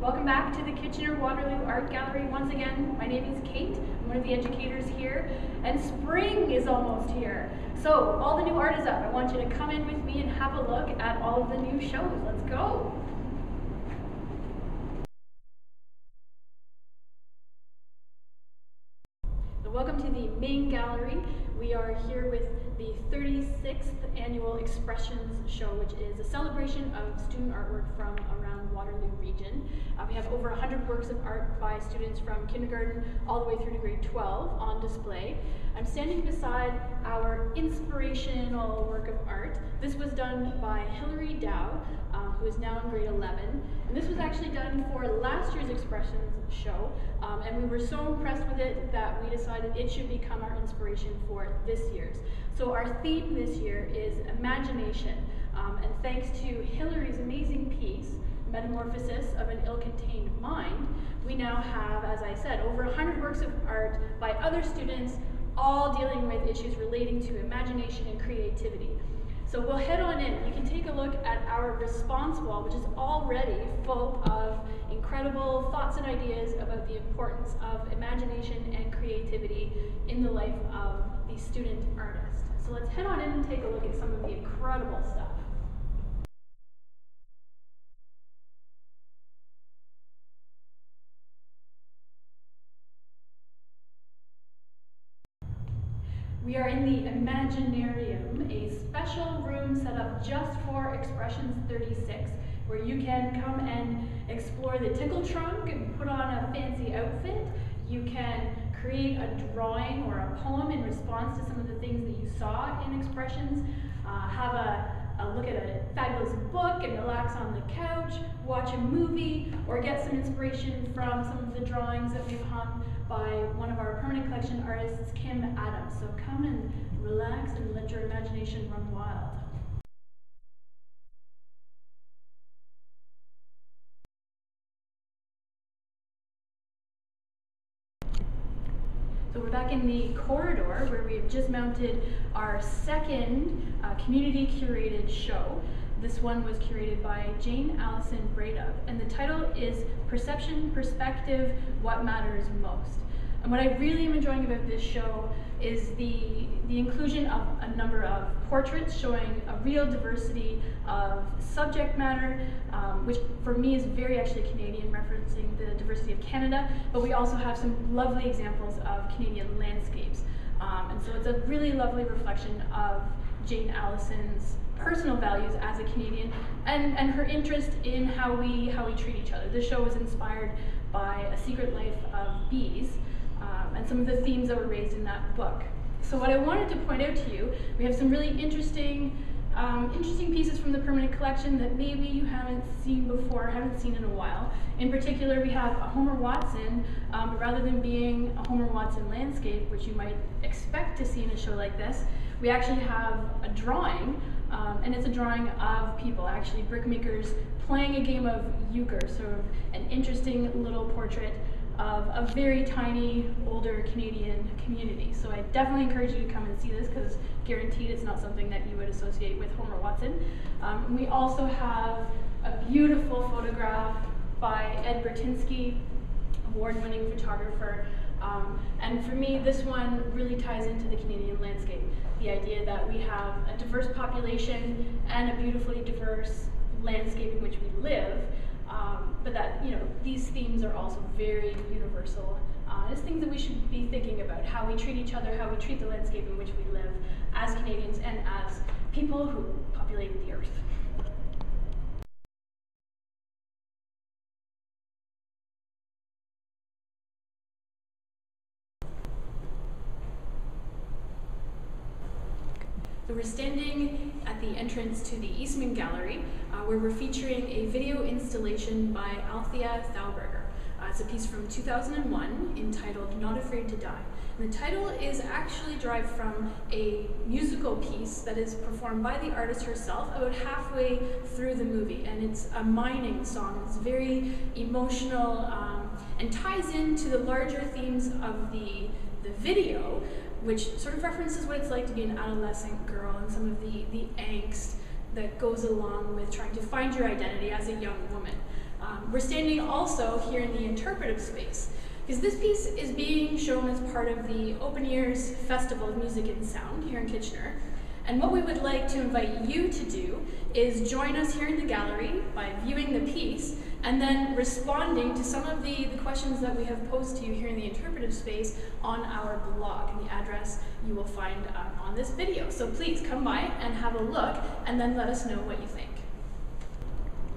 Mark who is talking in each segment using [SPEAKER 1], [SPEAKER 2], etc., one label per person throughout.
[SPEAKER 1] Welcome back to the Kitchener-Waterloo Art Gallery once again. My name is Kate, I'm one of the educators here, and spring is almost here. So all the new art is up. I want you to come in with me and have a look at all of the new shows. Let's go. So welcome to the main gallery. We are here with the 36th annual Expressions show, which is a celebration of student artwork from around Waterloo region. We have over 100 works of art by students from kindergarten all the way through to grade 12 on display. I'm standing beside our inspirational work of art. This was done by Hilary Dow, who is now in grade 11. And this was actually done for last year's Expressions show. And we were so impressed with it that we decided it should become our inspiration for this year's. So our theme this year is imagination. And thanks to Hilary's amazing piece, Metamorphosis of an Ill-Contained Mind, we now have, as I said, over 100 works of art by other students, all dealing with issues relating to imagination and creativity. So we'll head on in. You can take a look at our response wall, which is already full of incredible thoughts and ideas about the importance of imagination and creativity in the life of the student artist. So let's head on in and take a look at some of the incredible stuff. We are in the Imaginarium, a special room set up just for Expressions 36, where you can come and explore the tickle trunk and put on a fancy outfit. You can create a drawing or a poem in response to some of the things that you saw in Expressions, have a look at a fabulous book and relax on the couch, watch a movie, or get some inspiration from some of the drawings that we've hung by one of our permanent collection artists, Kim Adams. So come and relax and let your imagination run wild. So we're back in the corridor where we've just mounted our second community curated show. This one was curated by Jane Allison Bradup, and the title is Perception, Perspective, What Matters Most. And what I really am enjoying about this show is the inclusion of a number of portraits showing a real diversity of subject matter, which for me is very actually Canadian, referencing the diversity of Canada, but we also have some lovely examples of Canadian landscapes. And so it's a really lovely reflection of Jane Allison's personal values as a Canadian and her interest in how we treat each other. This show was inspired by A Secret Life of Bees, and some of the themes that were raised in that book. So what I wanted to point out to you, we have some really interesting pieces from the permanent collection that maybe you haven't seen before, haven't seen in a while. In particular, we have a Homer Watson, but rather than being a Homer Watson landscape, which you might expect to see in a show like this, we actually have a drawing, and it's a drawing of people, actually brickmakers playing a game of euchre, sort of an interesting little portrait of a very tiny, older Canadian community. So I definitely encourage you to come and see this, because guaranteed it's not something that you would associate with Homer Watson. We also have a beautiful photograph by Ed Bertinsky, award-winning photographer. And for me, this one really ties into the Canadian landscape. The idea that we have a diverse population and a beautifully diverse landscape in which we live, but that, you know, these themes are also very universal. It's things that we should be thinking about, how we treat each other, how we treat the landscape in which we live as Canadians and as people who populate the earth. So we're standing at the entrance to the Eastman Gallery, where we're featuring a video installation by Althea Thalberger. It's a piece from 2001 entitled Not Afraid to Die. And the title is actually derived from a musical piece that is performed by the artist herself about halfway through the movie. And it's a mining song. It's very emotional and ties into the larger themes of the video, which sort of references what it's like to be an adolescent girl and some of the angst that goes along with trying to find your identity as a young woman. We're standing also here in the interpretive space, because this piece is being shown as part of the Open Ears Festival of Music and Sound here in Kitchener. And what we would like to invite you to do is join us here in the gallery by viewing the piece and then responding to some of the questions that we have posed to you here in the interpretive space on our blog, and the address you will find on this video. So please come by and have a look and then let us know what you think.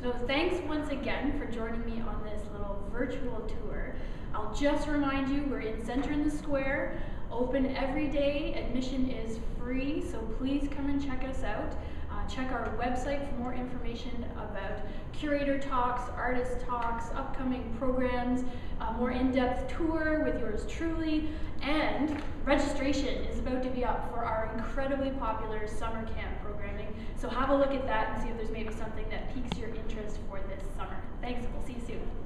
[SPEAKER 1] So thanks once again for joining me on this little virtual tour. I'll just remind you, we're in Center in the Square, open every day, admission is free, so please come and check us out. Check our website for more information about curator talks, artist talks, upcoming programs, a more in-depth tour with yours truly, and registration is about to be up for our incredibly popular summer camp programming. So have a look at that and see if there's maybe something that piques your interest for this summer. Thanks, and we'll see you soon.